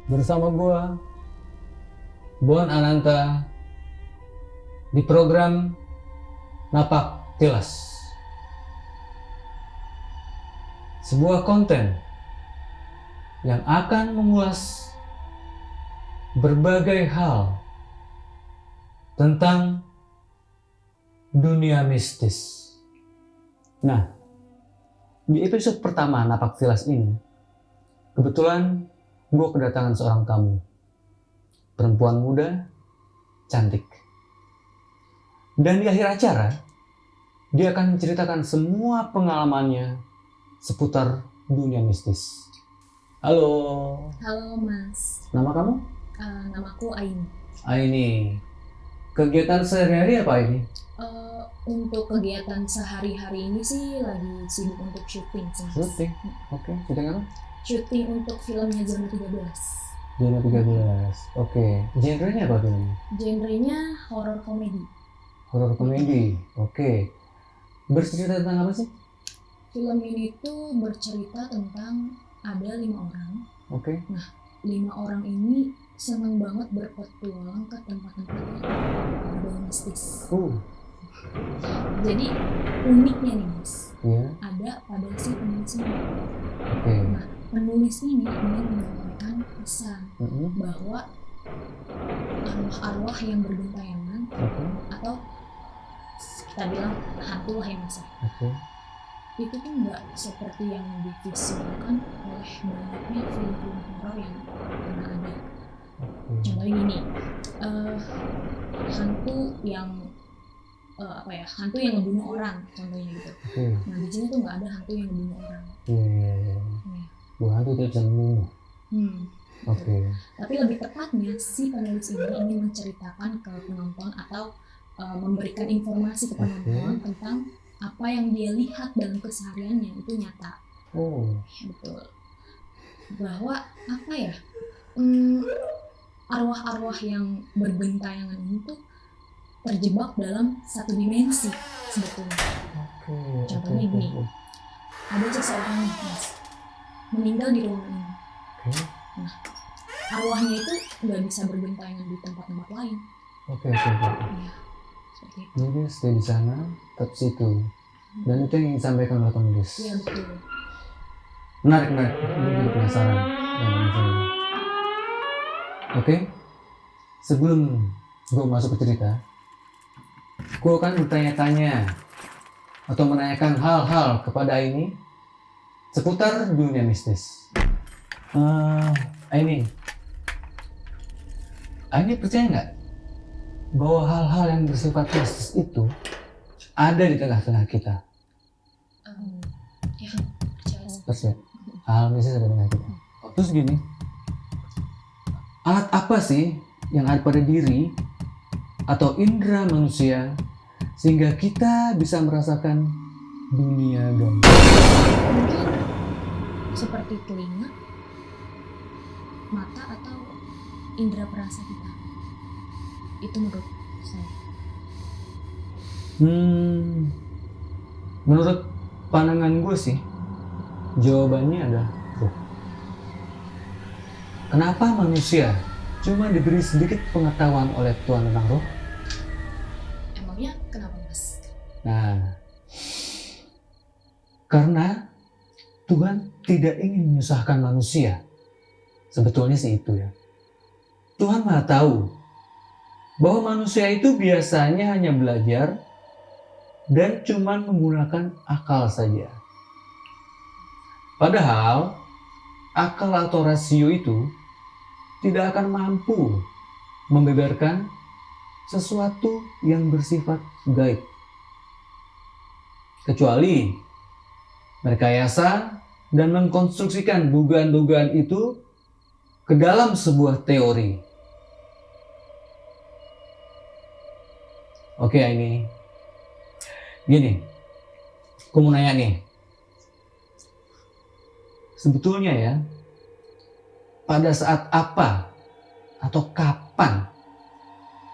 bersama gua Bon Ananta di program Napak Tilas. Sebuah konten yang akan mengulas berbagai hal tentang dunia mistis. Nah, di episode pertama Napak Tilas ini, kebetulan gue kedatangan seorang tamu. Perempuan muda, cantik. Dan di akhir acara, dia akan menceritakan semua pengalamannya seputar dunia mistis. Halo. Halo Mas, Nama kamu? namaku Aini. Aini. Kegiatan sehari-hari apa ini? Untuk kegiatan sehari-hari ini sih lagi sibuk untuk syuting sih Mas. Syuting. Oke, syuting apa? Syuting untuk filmnya Zona 13. Zona 13. Oke. Genrenya apa filmnya? Genrenya horror komedi. Horor komedi. Oke. Bercerita tentang apa sih? Film ini tuh bercerita tentang ada 5 orang. Oke. 5 orang ini senang banget berpetualang ke tempat-tempat yang berbau mistis. Jadi uniknya nih Mas, Iya. ada pada si penulis ini. Oke. Nah, penulis ini ingin menyampaikan pesan bahwa arwah-arwah yang bergentayangan Oke. atau kita bilang hantu lah ya Mas, Oke. itu tuh nggak seperti yang divisualkan oleh banyaknya film-film horor yang pernah ada. Contohnya gini, hantu yang hantu yang ngebunuh orang contohnya gitu. Nah di sini tuh nggak ada hantu yang ngebunuh orang. Iya. Buah hantu tidak bisa membunuh. Oke. Tapi lebih tepatnya si penulis ini ingin menceritakan ke penonton atau memberikan informasi ke penonton tentang apa yang dia lihat dalam kesehariannya itu nyata. Betul. Bahwa apa ya, arwah-arwah yang bergentayangan ini tuh terjebak dalam satu dimensi sebetulnya. Contohnya gini, ada seseorang Mas meninggal di ruangan ini. Nah, arwahnya itu nggak bisa bergentayangan di tempat-tempat lain. Oke. Ya, seperti itu. Jadi stay di sana, tetap situ. Dan itu yang ingin disampaikan oleh penulis. Iya betul. Menarik. Gue jadi penasaran. Oke. Sebelum gue masuk ke cerita, gue akan bertanya-tanya atau menanyakan hal-hal kepada ini seputar dunia mistis. Aini percaya nggak bahwa hal-hal yang bersifat mistis itu ada di tengah-tengah kita? Ya percaya. Percaya. Hal mistis ada di tengah kita. Terus gini, alat apa sih yang ada pada diri atau indera manusia sehingga kita bisa merasakan dunia gaib? Mungkin seperti telinga, mata atau indera perasa kita. Itu menurut saya. Menurut pandangan gue sih, jawabannya adalah roh. Kenapa manusia cuma diberi sedikit pengetahuan oleh Tuhan tentang roh? Emangnya kenapa Mas? Nah, karena Tuhan tidak ingin menyusahkan manusia. Sebetulnya sih itu ya. Tuhan Maha tahu bahwa manusia itu biasanya hanya belajar dan cuma menggunakan akal saja. Padahal akal atau rasio itu tidak akan mampu membeberkan sesuatu yang bersifat gaib. Kecuali merekayasa dan mengkonstruksikan dugaan-dugaan itu ke dalam sebuah teori. Oke, ini gini, aku mau nanya nih. Sebetulnya ya, pada saat apa atau kapan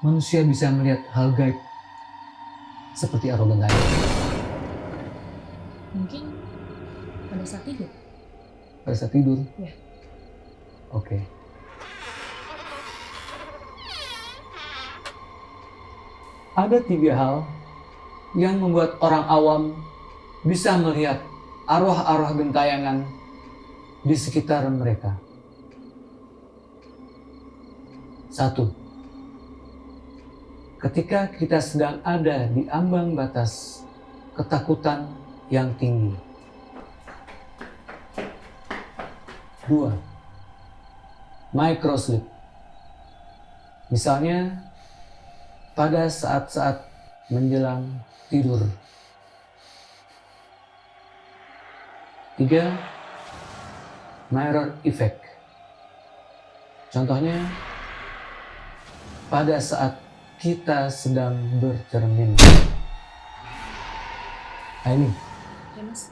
manusia bisa melihat hal gaib seperti arwah gentayangan? Mungkin pada saat tidur. Pada saat tidur? Iya. Oke. Ada 3 hal yang membuat orang awam bisa melihat arwah-arwah gentayangan di sekitar mereka. 1. Ketika kita sedang ada di ambang batas ketakutan yang tinggi. 2. Microsleep. Misalnya pada saat-saat menjelang tidur. 3. Mirror effect. Contohnya pada saat kita sedang bercermin. Nah ini, Ya mas.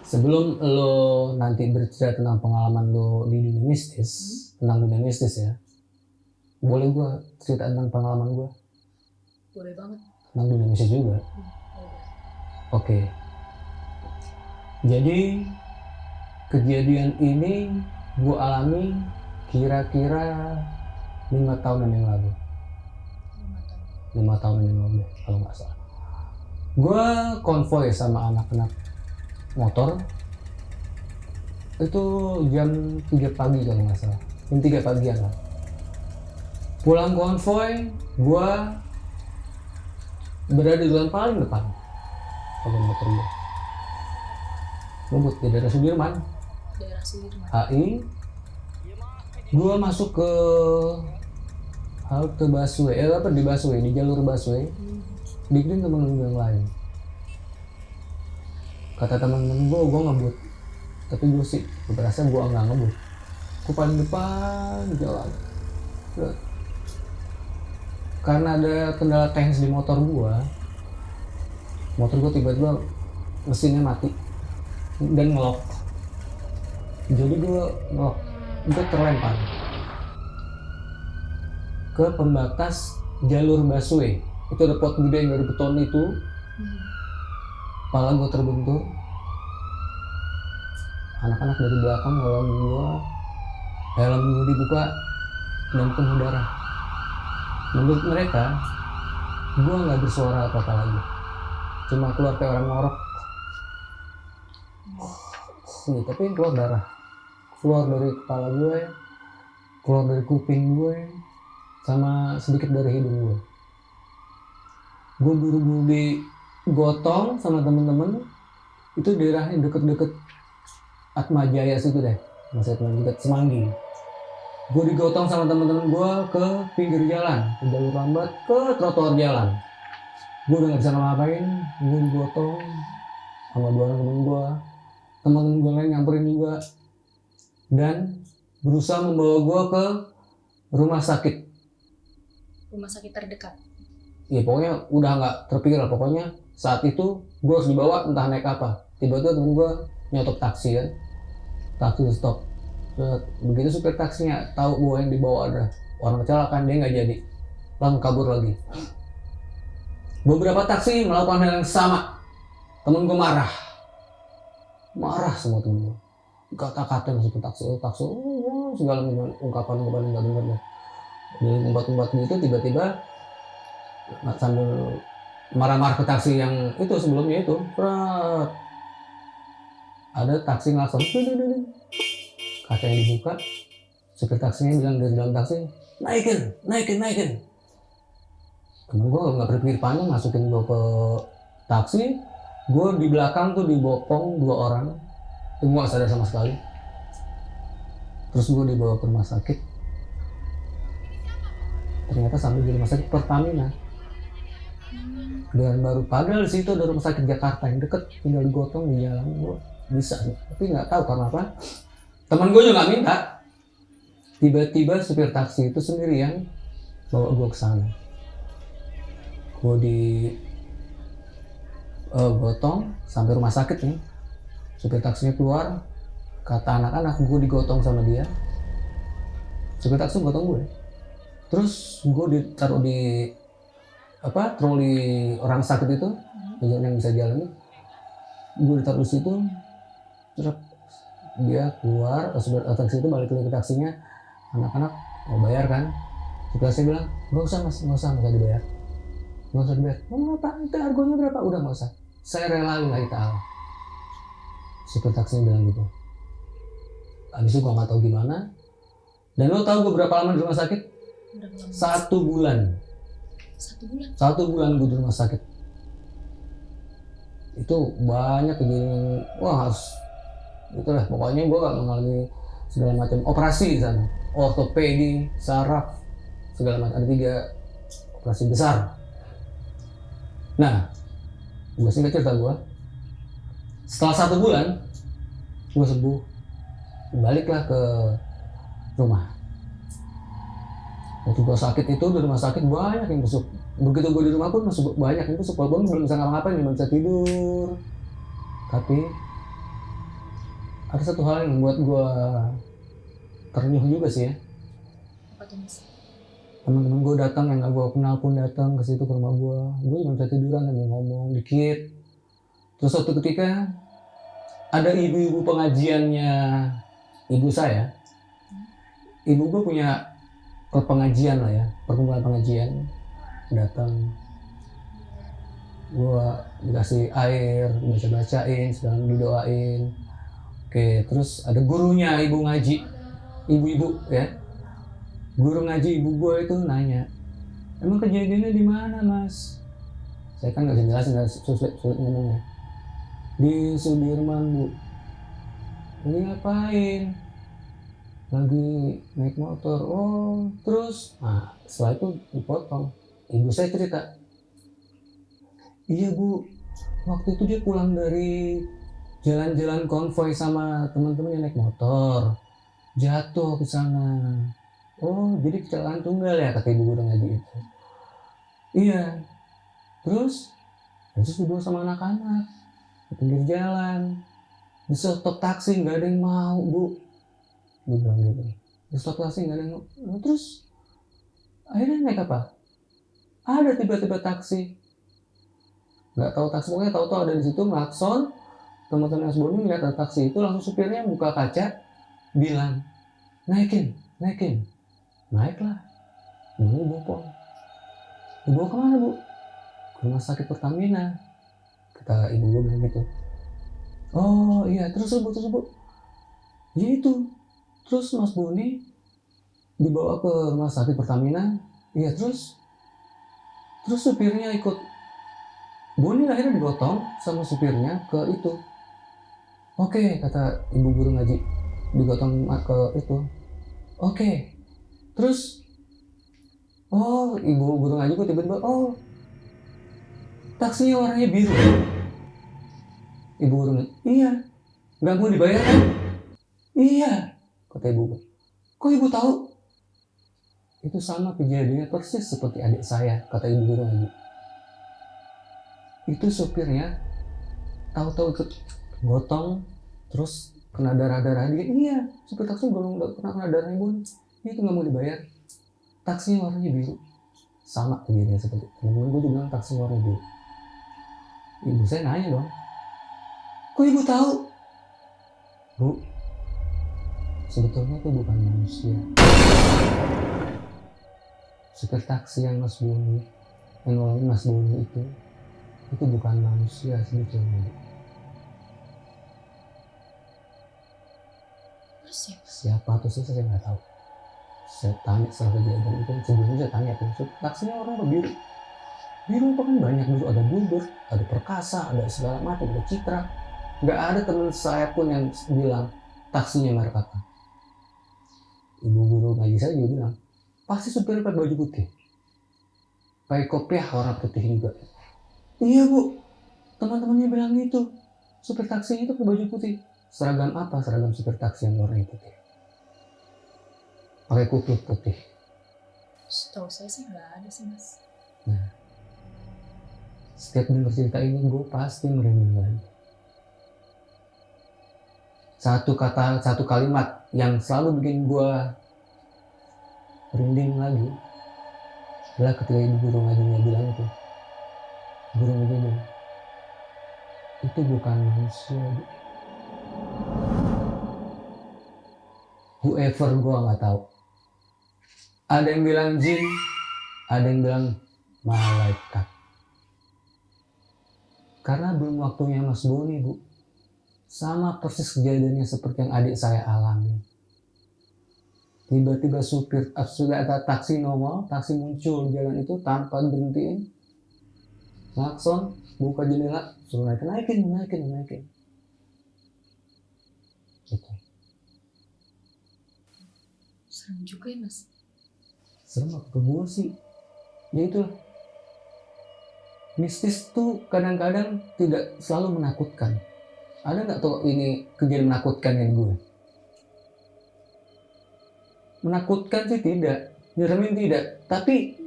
sebelum lo nanti bercerita tentang pengalaman lo di dunia mistis, tentang dunia mistis ya, boleh gue cerita tentang pengalaman gue Boleh banget. tentang dunia mistis juga. Oke. Jadi kejadian ini gue alami kira-kira 5 tahunan yang lalu. 5 tahunan yang lalu kalau nggak salah. Gue konvoy sama anak-anak motor itu jam 3 pagi kalau nggak salah. Jam 3 pagian lah. Pulang konvoy, gue berada di jalan paling depan sama motor gue. Ngebut di daerah Sudirman, Daerah Sudirman. HI. Gue masuk ke halte busway, di busway, di jalur busway. Dikirim temen-temen yang lain. Kata temen-temen gue ngebut. Tapi gue sih, gue berasa gue nggak ngebut. Gue paling depan jalan. Karena ada kendala teknis di motor gue tiba-tiba mesinnya mati dan ngelok. Jadi gue terlempar ke pembatas jalur busway. Itu ada pot gede yang dari beton itu. Kepala gue terbentur. Anak-anak dari belakang nolongin gue. Helm gue dibuka dan penuh darah. Menurut mereka, gue nggak bersuara apa-apa lagi. Cuma keluar kayak orang ngorok. Tapi yang keluar darah. Keluar dari kepala gue, keluar dari kuping gue, sama sedikit dari hidung gue. Gue buru-buru digotong sama temen-temen. Itu daerahnya deket-deket Atma Jaya situ deh. Maksudnya deket Semanggi. Gue digotong sama temen-temen gue ke pinggir jalan, ke jalur lambat, ke trotoar jalan. Gue udah gak bisa ngapain, gue digotong sama 2 orang temen gue. Temen-temen gue lain nyamperin juga. Dan berusaha membawa gue ke rumah sakit. Rumah sakit terdekat. Ya pokoknya udah gak terpikir lah. Pokoknya saat itu gue harus dibawa entah naik apa. Tiba-tiba temen gue nyotop taksi kan. Taksi stop. Begitu supir taksinya tahu gue yang dibawa ada orang kecelakaan, dia nggak jadi, langsung kabur lagi. Beberapa taksi melakukan hal yang sama. Temen gue marah semua temen gue. Kata-kata yang supir taksi, segala ungkapan nggak benar deh. Di tempat-tempat gitu tiba-tiba sambil marah-marah ke taksi yang itu sebelumnya itu, ada taksi ngelakson. Kacanya dibuka, supir taksinya bilang dari dalam taksi, naikin. Temen gue nggak berpikir panjang, masukin gue ke taksi. Gue di belakang tuh dibopong 2 orang, gue nggak sadar sama sekali. Terus gue dibawa ke rumah sakit. Ternyata sampai di rumah sakit Pertamina. Dan baru padahal di situ ada rumah sakit Jakarta yang deket, tinggal digotong di jalan. Gue bisa, tapi nggak tahu karena apa. Temen gue juga nggak minta. Tiba-tiba supir taksi itu sendiri yang bawa gue ke sana. Gue gotong sampai rumah sakit nih. Supir taksinya keluar. Kata anak-anak, gue digotong sama dia. Supir taksi gotong gue. Terus gue ditaruh di troli orang sakit itu, yang bisa jalan. Gue ditaruh di situ. Terus dia keluar, supir taksi itu balik lagi ke taksinya. Anak-anak mau bayar kan? Supir taksi bilang, nggak usah mas, nggak usah dibayar. nggak usah dibayar. Mau apa? Itu harganya berapa? Udah nggak usah. Saya rela lillahi ta'ala. Supir taksinya bilang gitu. Habis itu gue nggak tahu gimana. Dan lo tahu gue berapa lama di rumah sakit? Berapa lama? 1 bulan. 1 bulan. 1 bulan gue di rumah sakit. Itu banyak kejadian. Wah harus. Itulah pokoknya gue gak mengalami segala macam operasi di sana. Ortopedi, saraf, segala macam. Ada 3 operasi besar. Nah, gue singkat cerita gue. Setelah 1 bulan, gue sembuh. Baliklah ke rumah. Waktu gue sakit itu di rumah sakit banyak yang busuk. Begitu gue di rumah pun masih banyak yang busuk. Walaupun belum bisa ngapa-ngapain, belum bisa tidur. Tapi ada satu hal yang membuat gue ternyuh juga sih ya. Apa tuh Mas? Teman-teman gue datang yang gak gue kenal pun datang ke situ ke rumah gue. Gue cuma bisa tiduran dan ngomong dikit. Terus suatu ketika ada ibu-ibu pengajiannya ibu saya. Ibu gue punya pengajian lah ya, perkumpulan pengajian. Datang, gue dikasih air, baca-bacain, sedang didoain. Oke, terus ada gurunya ibu ngaji, ibu-ibu ya. Guru ngaji ibu gue itu nanya, emang kejadiannya di mana Mas? Saya kan nggak bisa jelasin, sulit ngomongnya. Di Sudirman Bu. Ini ngapain? Lagi naik motor. Oh, terus? Nah, setelah itu dipotong. Ibu saya cerita, iya Bu, waktu itu dia pulang dari jalan-jalan konvoy sama teman-temannya naik motor, jatuh ke sana. Oh, jadi kecelakaan tunggal ya, kata ibu guru ngaji itu. Iya. Terus dibawa sama anak-anak di pinggir jalan, di stop taksi nggak ada yang mau Bu, dia bilang gitu. Di stop taksi nggak ada yang mau. Nah, terus akhirnya naik apa? Ada tiba-tiba taksi, nggak tahu taksi, pokoknya tahu-tahu ada di situ ngelakson. Teman-teman Mas Boni ngeliat ada taksi itu, langsung supirnya buka kaca, bilang naikin. Naiklah. Dulu bopong. Dibawa kemana Bu? Ke rumah sakit Pertamina, kata ibu gue bilang gitu. Oh iya, terus Bu. Ya itu. Terus Mas Boni dibawa ke rumah sakit Pertamina. Iya, terus supirnya ikut. Boni akhirnya digotong sama supirnya ke itu. Oke, kata ibu guru ngaji, digotong ke itu. Oke. Terus ibu guru ngaji kok tiba-tiba taksinya warnanya biru. Ibu guru ngaji, iya. Nggak mau dibayar kan? Iya, kata ibu. Kok ibu tahu? Itu sama kejadiannya persis seperti adik saya, kata ibu guru ngaji. Itu supirnya tahu-tahu ikut gotong, terus kena darah-darah dia. Iya, supir taksi kena darahnya Bun. Itu nggak mau dibayar. Taksinya warnanya biru. Sama kejadiannya seperti temen gue juga bilang taksinya warna biru. Ibu saya nanya dong, kok ibu tahu? Bu, sebetulnya itu bukan manusia. Supir taksi yang Mas Boni, yang nolongin Mas Boni itu bukan manusia sebetulnya. Terus ya? Siapa tuh saya nggak tahu. Saya tanya setelah kejadian itu, sebelumnya saya tanya tuh, taksinya warna apa biru? Biru itu kan banyak, biru ada Bulldor, ada Perkasa, ada segala macam, ada Citra. Nggak ada teman saya pun yang bilang taksinya merek apa. Ibu guru ngaji saya juga bilang, pasti supirnya pakai baju putih, pakai kopiah warna putih juga. Iya Bu, teman-temannya bilang gitu, supir taksinya itu pakai baju putih. Seragam apa? Seragam supir taksi yang warna putih, pakai kupluk putih. Setahu saya sih nggak ada sih Mas. Nah, setiap dengar cerita ini gue pasti merinding lagi. Satu kalimat yang selalu bikin gue merinding lagi adalah ketika ibu guru ngajinya bilang itu. Guru ngajinya bilang, itu bukan manusia. Whoever gue nggak tahu. Ada yang bilang jin, ada yang bilang malaikat. Karena belum waktunya Mas Boni, Bu. Sama persis kejadiannya seperti yang adik saya alami. Tiba-tiba supir sudah ada taksi normal, taksi muncul di jalan itu tanpa berhentiin. Klakson, buka jendela, suruh naikin. Gitu. Serem juga ya Mas. Serem apa ke gue sih? Ya itulah. Mistis tuh kadang-kadang tidak selalu menakutkan. Ada nggak tuh ini kejadian menakutkan yang gue? Menakutkan sih tidak, nyeremin tidak, tapi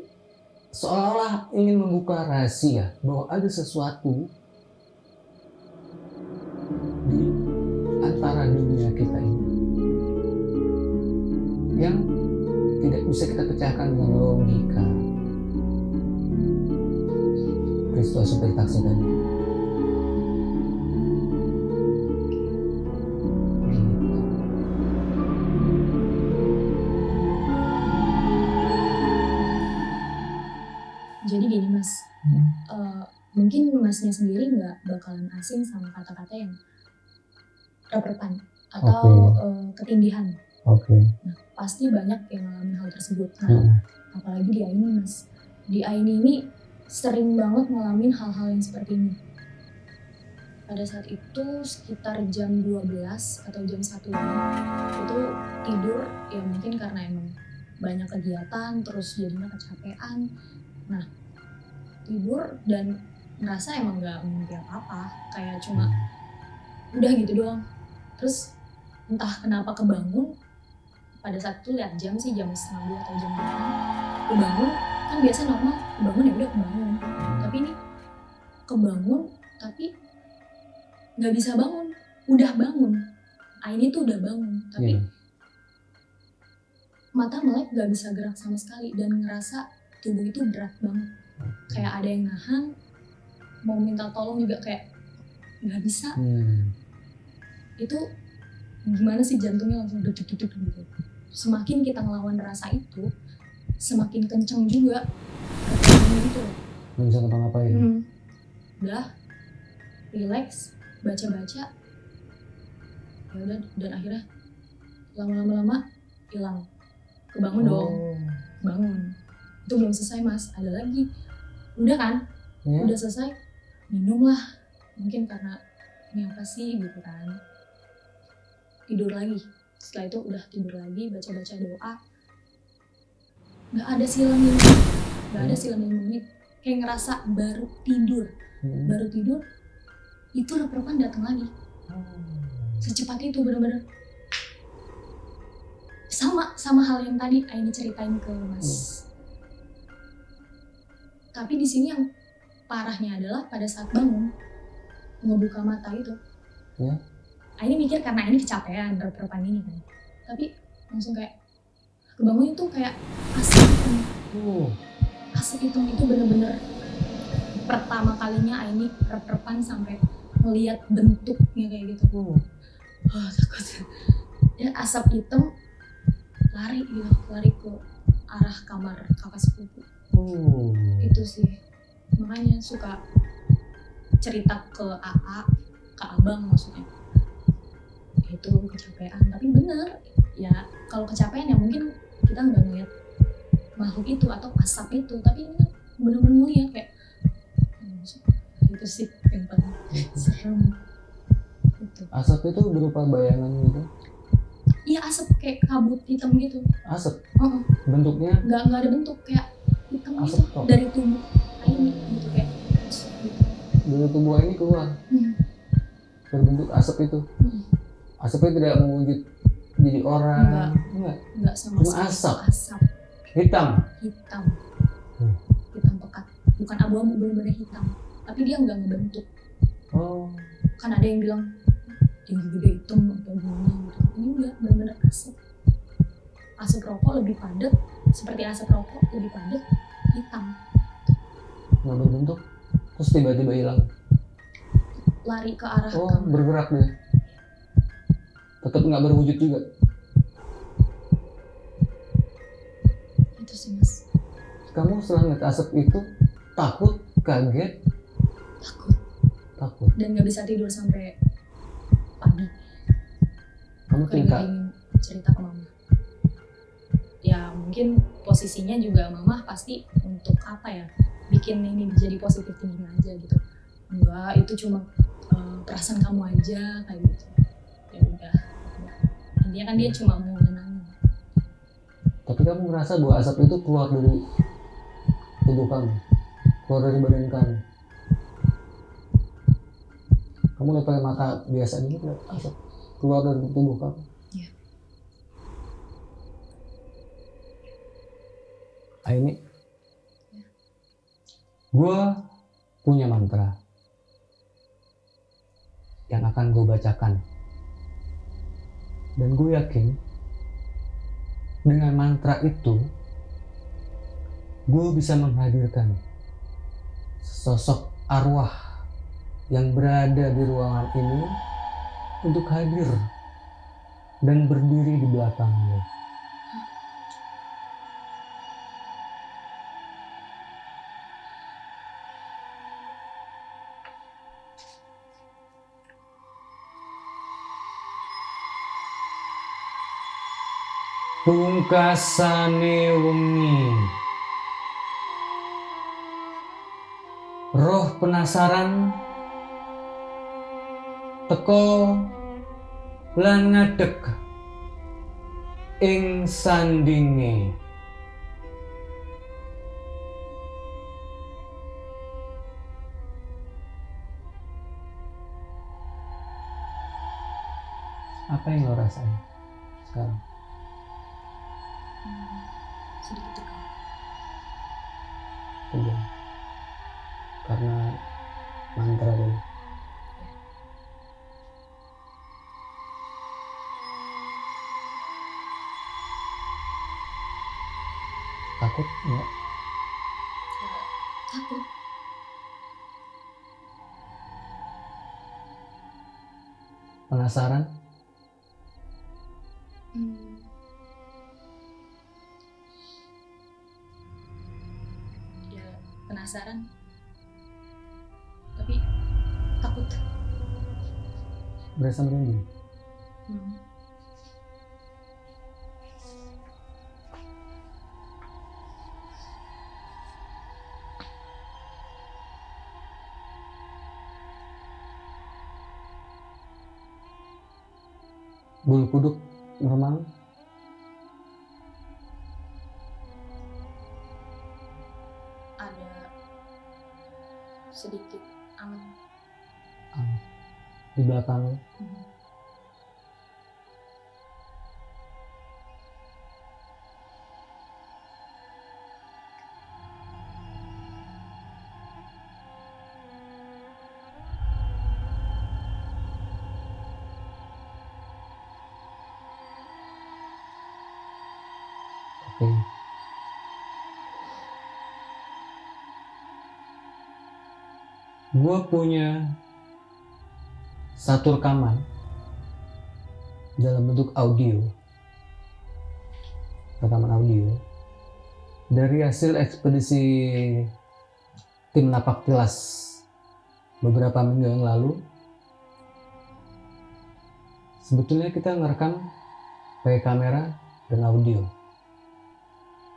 seolah-olah ingin membuka rahasia bahwa ada sesuatu di antara dunia kita ini yang tidak bisa kita pecahkan dengan logika. Peristiwa supir taksi tadi. Jadi gini Mas, mungkin Masnya sendiri nggak bakalan asing sama kata-kata yang rep-repan atau ketindihan. Nah, pasti banyak yang ngalamin hal tersebut. Nah, apalagi di Aini Mas. Di Aini ini sering banget ngalamin hal-hal yang seperti ini. Pada saat itu sekitar jam 12 atau jam 1 itu tidur, ya mungkin karena emang banyak kegiatan terus jadinya kecapean. Nah, tidur dan ngerasa emang gak mimpi apa-apa, kayak cuma udah gitu doang. Terus entah kenapa kebangun, pada saat itu lihat jam sih jam 1:30 atau jam 2. Kebangun, kan biasa normal kebangun ya udah kebangun. Tapi ini kebangun tapi nggak bisa bangun, udah bangun. Ini tuh udah bangun, tapi mata melek nggak bisa gerak sama sekali dan ngerasa tubuh itu berat banget. Kayak ada yang nahan, mau minta tolong juga kayak nggak bisa. Itu gimana sih jantungnya langsung deg-deg gitu. Semakin kita ngelawan rasa itu, semakin kenceng juga gitu. Nggak bisa ngapa-ngapain. Udah, relax, baca-baca, ya udah, dan akhirnya lama-lama hilang. Kebangun dong, bangun. Itu belum selesai Mas, ada lagi. Udah kan, udah selesai, minum lah. Mungkin karena ini apa sih gitu kan. Tidur lagi. Setelah itu udah tidur lagi, baca-baca doa. Gak ada silang 5 menit. Gak ada silang 5 menit. Kayak ngerasa baru tidur. Baru tidur, itu rep-repan datang lagi. Secepat itu bener-bener. Sama hal yang tadi Aini ceritain ke Mas. Tapi di sini yang parahnya adalah pada saat bangun, ngebuka mata itu. Aini mikir karena ini kecapean rep-repan ini kan. Tapi langsung kayak kebangun itu kayak asap hitam. Asap hitam itu bener-bener pertama kalinya Aini rep-repan sampai ngelihat bentuknya kayak gitu. Takut. Ya asap hitam lari ke arah kamar kakak sepupu. Itu sih. Makanya suka cerita ke AA, ke abang maksudnya. Itu kecapean, tapi bener ya kalau kecapean ya mungkin kita nggak ngeliat makhluk itu atau asap itu, tapi ini kan bener-bener ngeliat kayak itu sih yang paling serem itu. Asap itu berupa bayangan gitu? Iya, asap kayak kabut hitam gitu. Asap? Bentuknya? Nggak ada bentuk, kayak hitam asap gitu dari tubuh ini gitu kayak gitu. Dari tubuh ini keluar? Berbentuk asap itu? Asapnya tidak mewujud jadi orang? Enggak sama cuma asap? Hitam hitam pekat, bukan abu-abu, bener-bener hitam, tapi dia nggak ngebentuk. Kan ada yang bilang tinggi gede hitam atau gimana gitu, ini enggak, bener-bener asap rokok lebih padat, seperti asap rokok lebih padat, hitam, nggak berbentuk, terus tiba-tiba hilang, lari ke arah kamar. Bergerak dia, tetap nggak berwujud juga. Itu sih Mas. Kamu setelah ngeliat asap itu takut, kaget? Takut. dan nggak bisa tidur sampai pagi. Kamu Kayak cerita nggak ingin cerita ke mama. Ya mungkin posisinya juga mama pasti untuk apa ya, bikin ini jadi positif thinking aja gitu. Enggak, itu cuma perasaan kamu aja kayak gitu. Ya udah. Intinya kan dia cuma mau nenangin. tapi kamu ngerasa bahwa asap itu keluar dari tubuh kamu, keluar dari badan kamu. Kamu lihat pakai mata biasa ini lihat asap keluar dari tubuh kamu. Iya. Ini gue punya mantra yang akan gue bacakan, dan gue yakin dengan mantra itu gue bisa menghadirkan sosok arwah yang berada di ruangan ini untuk hadir dan berdiri di belakangnya. Pungkasane wengi, roh penasaran teko lan ngadeg ing sandinge. Apa yang lo rasain sekarang? Sedikit tegang. Tegang. Karena mantra tadi. Takut enggak? Takut. Penasaran? Ya penasaran. Tapi takut. Berasa merinding? Bulu kuduk normal? Ada sedikit aman. Di belakang lo? Oke. Gue punya satu rekaman dalam bentuk audio, rekaman audio dari hasil ekspedisi tim Napak Tilas beberapa minggu yang lalu. Sebetulnya kita ngerekam pakai kamera dan audio,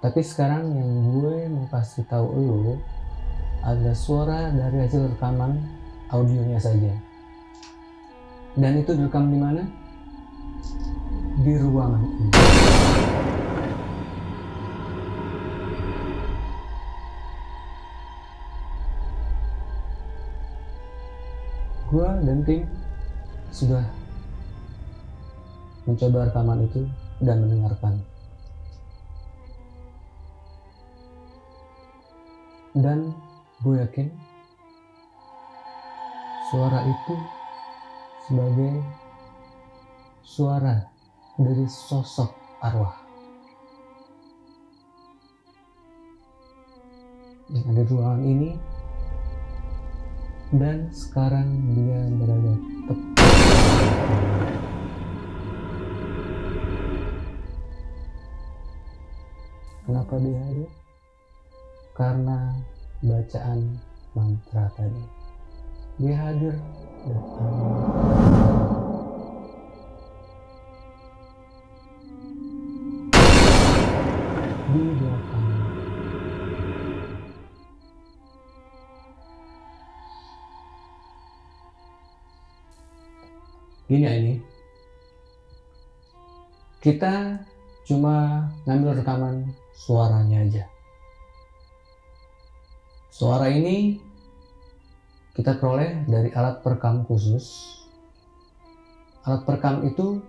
tapi sekarang yang gue mau kasih tahu lo ada suara dari hasil rekaman audionya saja. Dan itu direkam di mana? Di ruangan ini. Gua dan tim sudah mencoba rekaman itu dan mendengarkan. Dan gue yakin suara itu sebagai suara dari sosok arwah yang ada di ruangan ini, dan sekarang dia berada tepat. Kenapa dia ada? Karena bacaan mantra tadi. Dia hadir datang di belakang. Gini ya ini, kita cuma ngambil rekaman suaranya aja. Suara ini kita peroleh dari alat perekam khusus. Alat perekam itu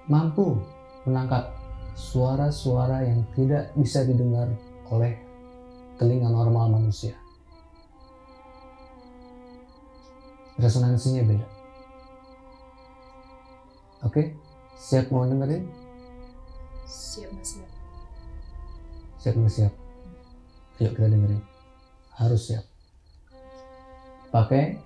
mampu menangkap suara-suara yang tidak bisa didengar oleh telinga normal manusia. Resonansinya beda. Oke, siap mau dengerin? Siap mas. Siap nggak siap? Yuk kita dengerin. Harus siap. Pakai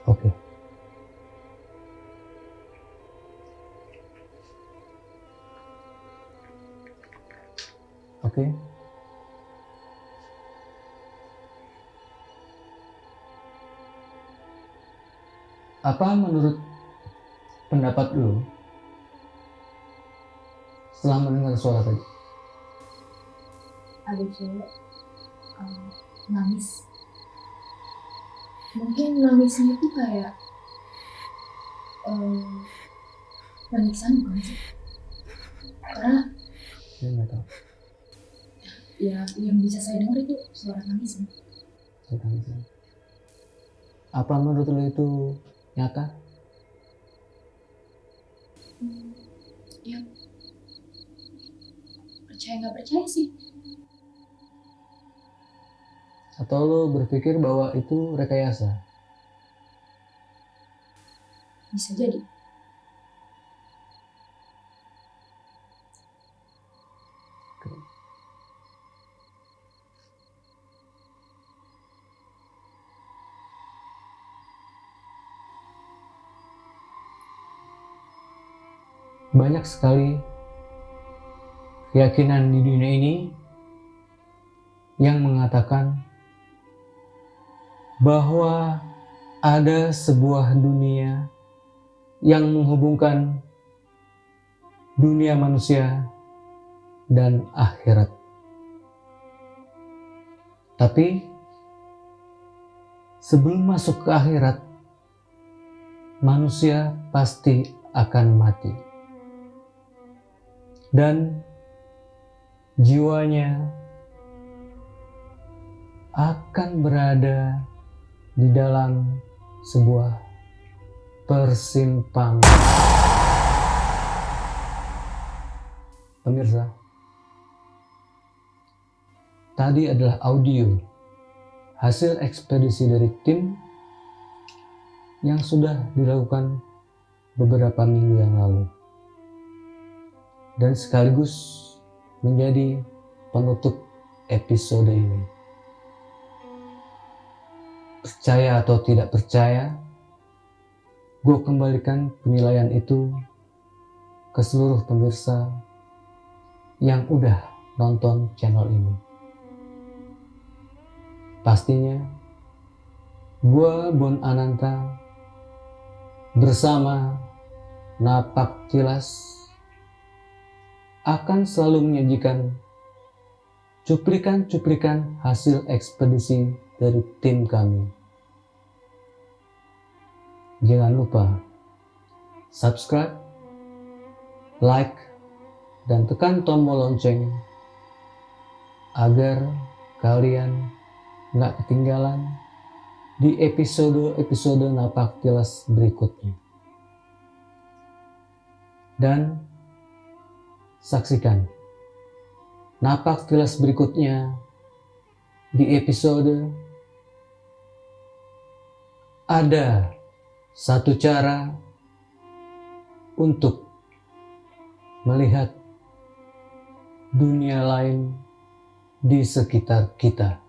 oke. Oke. Apa menurut pendapat lu setelah mendengar suara tadi? Ada cewek nangis. Mungkin nangisnya itu kayak penyiksaan bukan sih? Karena Saya nggak tahu. ya yang bisa saya dengar itu suara tangisnya. Saya tahu. Apa menurut lu itu nyata? Ya percaya nggak percaya sih. Atau lu berpikir bahwa itu rekayasa? Bisa jadi. Banyak sekali keyakinan di dunia ini yang mengatakan bahwa ada sebuah dunia yang menghubungkan dunia manusia dan akhirat. Tapi sebelum masuk ke akhirat, manusia pasti akan mati. Dan jiwanya akan berada di dalam sebuah persimpangan. Pemirsa, tadi adalah audio hasil ekspedisi dari tim yang sudah dilakukan beberapa minggu yang lalu, dan sekaligus menjadi penutup episode ini. Percaya atau tidak percaya, gue kembalikan penilaian itu ke seluruh pemirsa yang udah nonton channel ini. Pastinya gue Bon Ananta bersama Napak Tilas akan selalu menyajikan cuplikan-cuplikan hasil ekspedisi dari tim kami. Jangan lupa subscribe, like, dan tekan tombol lonceng agar kalian nggak ketinggalan di episode-episode Napak Tilas berikutnya. Dan saksikan Napak Tilas berikutnya di episode ada satu cara untuk melihat dunia lain di sekitar kita.